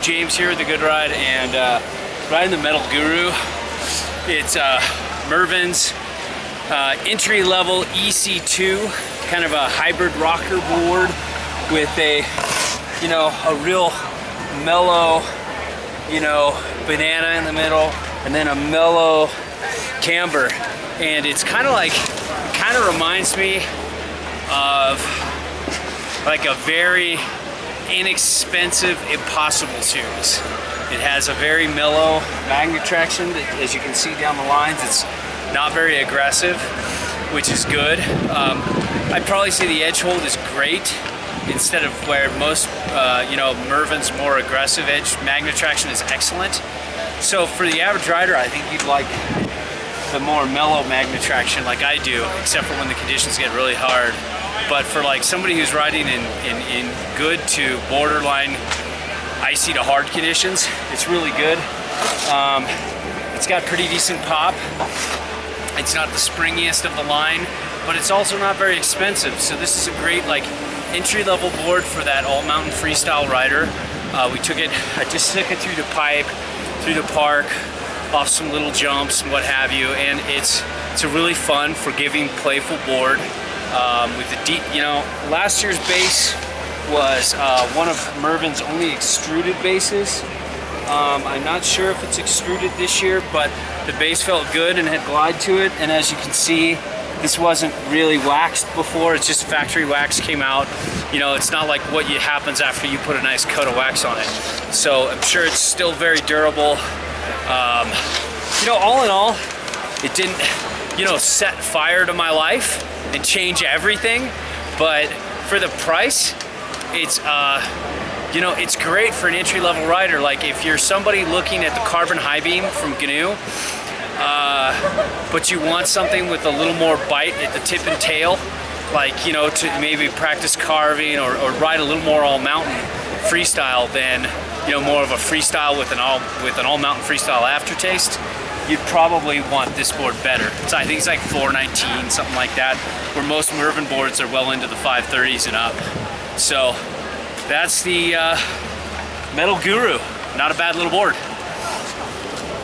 James here with the Good Ride, and riding the Metal Guru. It's Mervin's entry-level EC2, kind of a hybrid rocker board with a real mellow, banana in the middle, and then a mellow camber. And it's kind of reminds me of like a very inexpensive Impossible series. It has a very mellow magnet traction that, as you can see down the lines, it's not very aggressive, which is good. I'd probably say the edge hold is great instead of where most Mervin's more aggressive edge magnet traction is excellent. So for the average rider, I think you'd like the more mellow magnet traction like I do, except for when the conditions get really hard. But for like somebody who's riding in good to borderline icy to hard conditions, it's really good. It's got pretty decent pop. It's not the springiest of the line, but it's also not very expensive. So this is a great like entry-level board for that all-mountain freestyle rider. I just took it through the pipe, through the park, off some little jumps and what have you, and it's a really fun, forgiving, playful board. With the deep, last year's base was one of Mervin's only extruded bases. I'm not sure if it's extruded this year, but the base felt good and had glide to it. And as you can see, this wasn't really waxed before. It's just factory wax came out. It's not like what happens after you put a nice coat of wax on it. So I'm sure it's still very durable. All in all, it didn't, set fire to my life and change everything, but for the price, it's it's great for an entry-level rider. Like if you're somebody looking at the carbon high beam from Gnu, but you want something with a little more bite at the tip and tail, like to maybe practice carving or ride a little more all-mountain freestyle than more of a freestyle with an all-mountain freestyle aftertaste, you'd probably want this board better. I think it's like $419, something like that, where most Mervin boards are well into the $530s and up. So that's the Metal Guru. Not a bad little board.